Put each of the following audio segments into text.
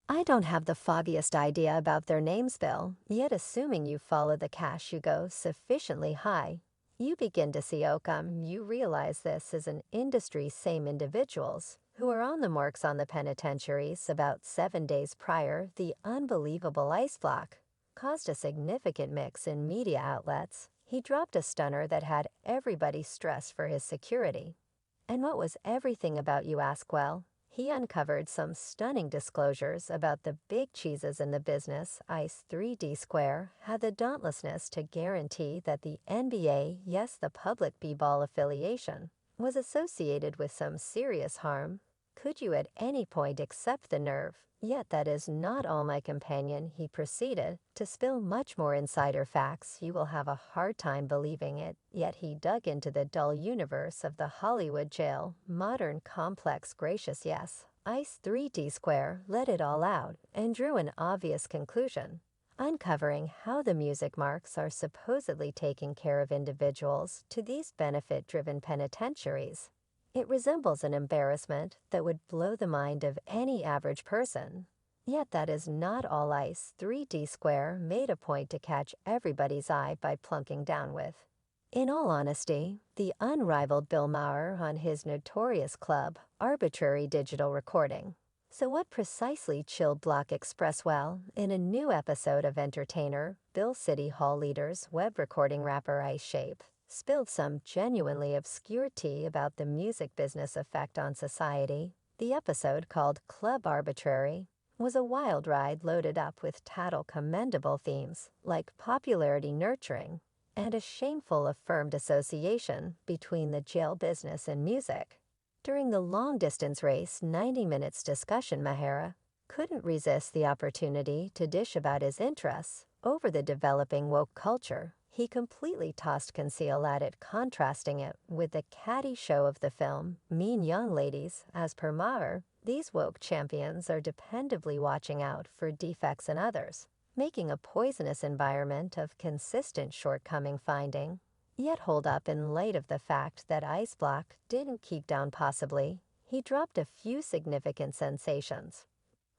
I don't have the foggiest idea about their names, Bill, yet assuming you follow the cash you go sufficiently high, you begin to see outcome. You realize this is an industry same individuals who are on the marks on the penitentiaries about 7 days prior. The unbelievable ice block caused a significant mix in media outlets. He dropped a stunner that had everybody stressed for his security. And what was everything about, you ask? Well, he uncovered some stunning disclosures about the big cheeses in the business. Ice 3D Square had the dauntlessness to guarantee that the NBA, yes, the public b-ball affiliation, was associated with some serious harm. Could you at any point accept the nerve? Yet that is not all, my companion. He proceeded to spill much more insider facts. You will have a hard time believing it. Yet he dug into the dull universe of the Hollywood jail. Modern, complex, gracious, yes. Ice 3D Square let it all out and drew an obvious conclusion, uncovering how the music marks are supposedly taking care of individuals to these benefit-driven penitentiaries. It resembles an embarrassment that would blow the mind of any average person. Yet that is not all. Ice 3D Square made a point to catch everybody's eye by plunking down with, in all honesty, the unrivaled Bill Maher on his notorious club, arbitrary digital recording. So what precisely chilled Block Express? Well, in a new episode of Entertainer, Bill City Hall leaders web recording rapper Ice Shape spilled some genuinely obscure tea about the music business effect on society. The episode, called Club Arbitrary, was a wild ride loaded up with tattle commendable themes like popularity nurturing and a shameful affirmed association between the jail business and music. During the long-distance race 90 minutes discussion, Mahara couldn't resist the opportunity to dish about his interests over the developing woke culture. He completely tossed conceal at it, contrasting it with the catty show of the film Mean Young Ladies. As per Maher, these woke champions are dependably watching out for defects in others, making a poisonous environment of consistent shortcoming finding. Yet hold up, in light of the fact that Ice Block didn't keep down, possibly, he dropped a few significant sensations,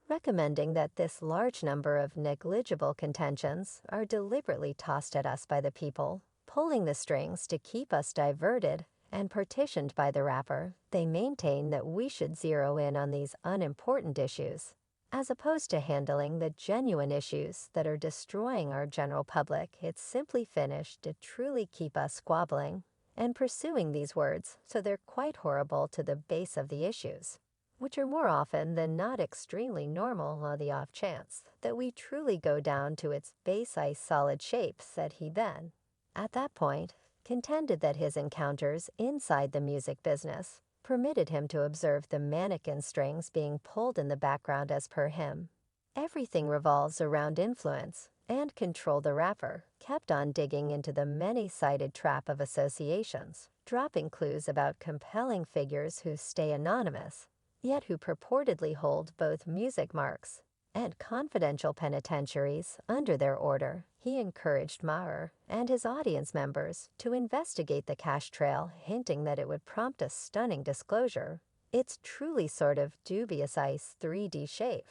recommending that this large number of negligible contentions are deliberately tossed at us by the people, pulling the strings to keep us diverted and partitioned by the rapper. They maintain that we should zero in on these unimportant issues, as opposed to handling the genuine issues that are destroying our general public. It's simply finished to truly keep us squabbling and pursuing these words, so they're quite horrible to the base of the issues, which are more often than not extremely normal. On the off chance that we truly go down to its base ice solid shape, said he then. At that point, contended that his encounters inside the music business permitted him to observe the mannequin strings being pulled in the background. As per him, everything revolves around influence and control. The rapper kept on digging into the many-sided trap of associations, dropping clues about compelling figures who stay anonymous, yet who purportedly hold both music marks and confidential penitentiaries under their order. He encouraged Maher and his audience members to investigate the cash trail, hinting that it would prompt a stunning disclosure. It's truly sort of dubious. Ice 3D shape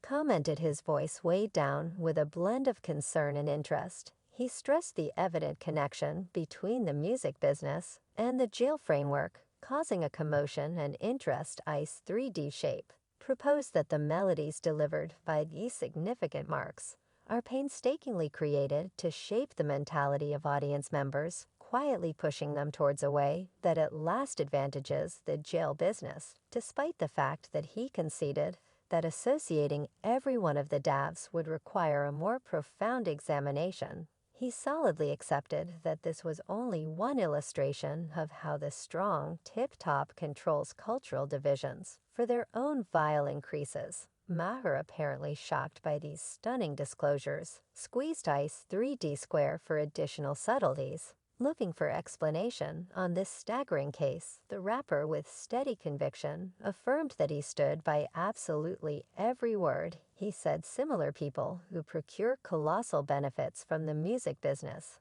commented, his voice weighed down with a blend of concern and interest. He stressed the evident connection between the music business and the jail framework, causing a commotion and interest. Ice 3D shape proposed that the melodies delivered by these significant marks are painstakingly created to shape the mentality of audience members, quietly pushing them towards a way that at last advantages the jail business, despite the fact that he conceded that associating every one of the davs would require a more profound examination. He solidly accepted that this was only one illustration of how the strong tip-top controls cultural divisions for their own vile increases. Maher, apparently shocked by these stunning disclosures, squeezed Ice 3D Square for additional subtleties. Looking for explanation on this staggering case, the rapper, with steady conviction, affirmed that he stood by absolutely every word. He said similar people who procure colossal benefits from the music business.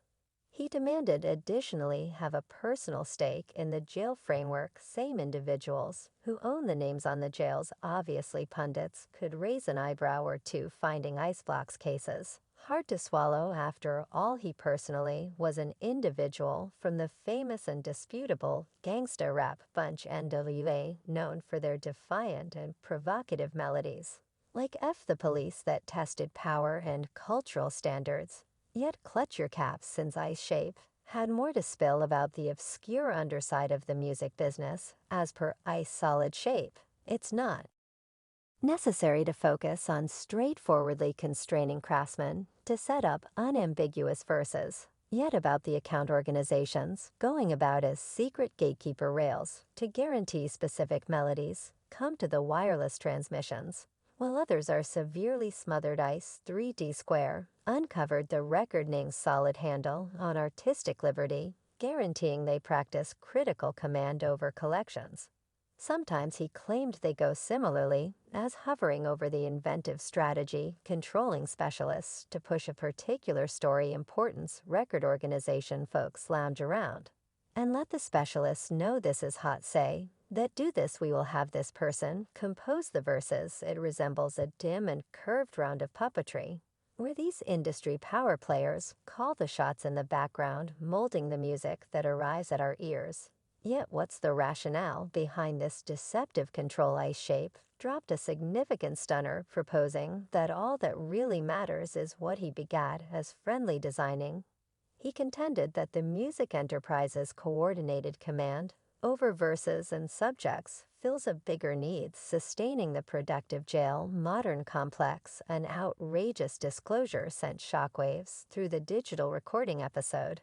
He demanded additionally have a personal stake in the jail framework. Same individuals who own the names on the jails, obviously pundits, could raise an eyebrow or two finding ice blocks cases. Hard to swallow after all. He personally was an individual from the famous and disputable gangsta rap bunch NWA, known for their defiant and provocative melodies. Like F the Police that tested power and cultural standards. Yet clutch your caps, since Ice Shape had more to spill about the obscure underside of the music business. As per Ice Solid Shape, it's not necessary to focus on straightforwardly constraining craftsmen to set up unambiguous verses. Yet about the account organizations going about as secret gatekeeper rails to guarantee specific melodies come to the wireless transmissions, while others are severely smothered. Ice 3D Square uncovered the record name's solid handle on artistic liberty, guaranteeing they practice critical command over collections. Sometimes he claimed they go similarly, as hovering over the inventive strategy controlling specialists to push a particular story importance record organization folks lounge around. And let the specialists know this is hot, say that do this, we will have this person compose the verses. It resembles a dim and curved round of puppetry, where these industry power players call the shots in the background, molding the music that arrives at our ears. Yet what's the rationale behind this deceptive control? Ice Shape dropped a significant stunner, proposing that all that really matters is what he begat as friendly designing. He contended that the music enterprise's coordinated command over verses and subjects fills a bigger need, sustaining the productive jail modern complex. An outrageous disclosure sent shockwaves through the digital recording episode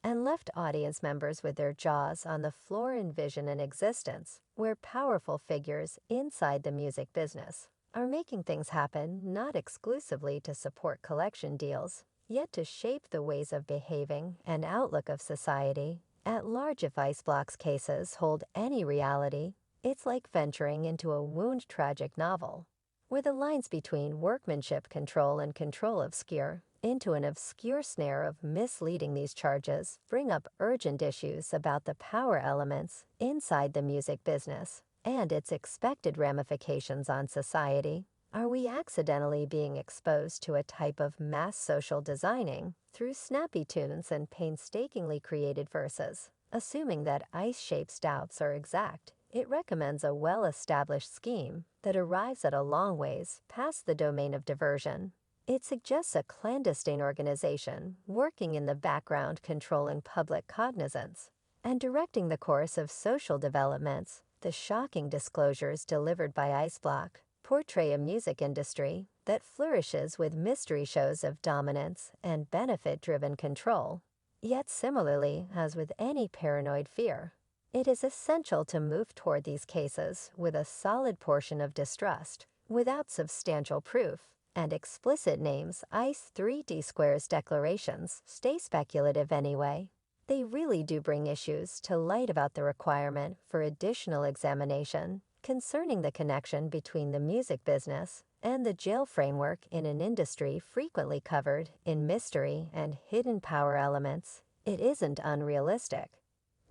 and left audience members with their jaws on the floor. Envision an existence where powerful figures inside the music business are making things happen not exclusively to support collection deals, yet to shape the ways of behaving and outlook of society at large. If Ice Block's cases hold any reality, it's like venturing into a wound tragic novel, where the lines between workmanship control and control obscure into an obscure snare of misleading. These charges bring up urgent issues about the power elements inside the music business and its expected ramifications on society. Are we accidentally being exposed to a type of mass social designing through snappy tunes and painstakingly created verses? Assuming that Ice Shape's doubts are exact, it recommends a well-established scheme that arrives at a long ways past the domain of diversion. It suggests a clandestine organization working in the background, controlling public cognizance and directing the course of social developments. The shocking disclosures delivered by Ice Block portray a music industry that flourishes with mystery shows of dominance and benefit-driven control. Yet similarly, as with any paranoid fear, it is essential to move toward these cases with a solid portion of distrust, without substantial proof and explicit names. Ice 3D Square's declarations stay speculative anyway. They really do bring issues to light about the requirement for additional examination concerning the connection between the music business and the jail framework in an industry frequently covered in mystery and hidden power elements. It isn't unrealistic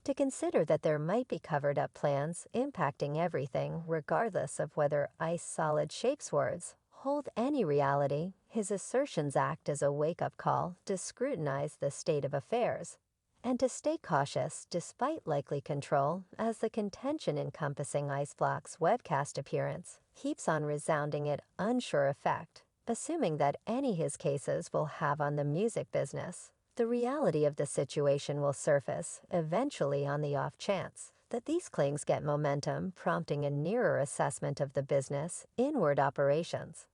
to consider that there might be covered-up plans impacting everything, regardless of whether Ice Solid Shape's words hold any reality. His assertions act as a wake-up call to scrutinize the state of affairs and to stay cautious despite likely control, as the contention encompassing Ice Block's webcast appearance keeps on resounding it unsure effect, assuming that any his cases will have on the music business. The reality of the situation will surface eventually on the off chance that these claims get momentum, prompting a nearer assessment of the business inward operations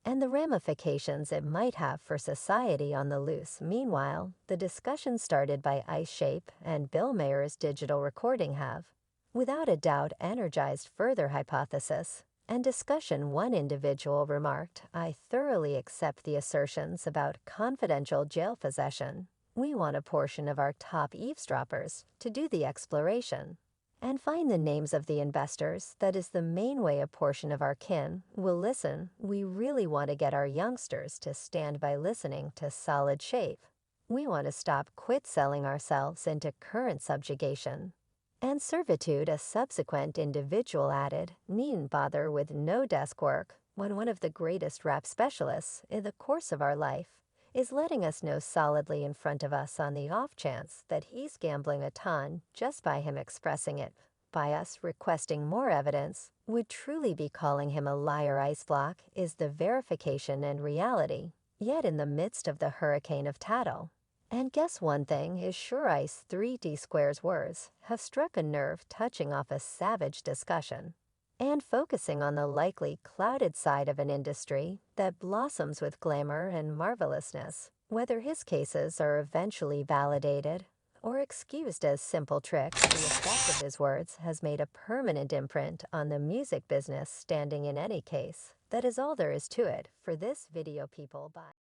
and the ramifications it might have for society on the loose. Meanwhile, the discussion started by Ice Shape and Bill Mayer's digital recording have, without a doubt, energized further hypothesis and discussion. One individual remarked, "I thoroughly accept the assertions about confidential jail possession. We want a portion of our top eavesdroppers to do the exploration and find the names of the investors. That is the main way a portion of our kin will listen. We really want to get our youngsters to stand by listening to Solid Shape." We want to quit selling ourselves into current subjugation. And servitude, a subsequent individual added, needn't bother with no desk work when one of the greatest rap specialists in the course of our life is letting us know solidly in front of us on the off chance that he's gambling a ton just by him expressing it. By us requesting more evidence, would truly be calling him a liar. Ice block is the verification and reality, yet in the midst of the hurricane of tattle. And guess one thing is sure, Ice 3D Square's words have struck a nerve, touching off a savage discussion and focusing on the likely clouded side of an industry that blossoms with glamour and marvelousness. Whether his cases are eventually validated or excused as simple tricks, the effect of his words has made a permanent imprint on the music business standing in any case. That is all there is to it for this video, people. Bye.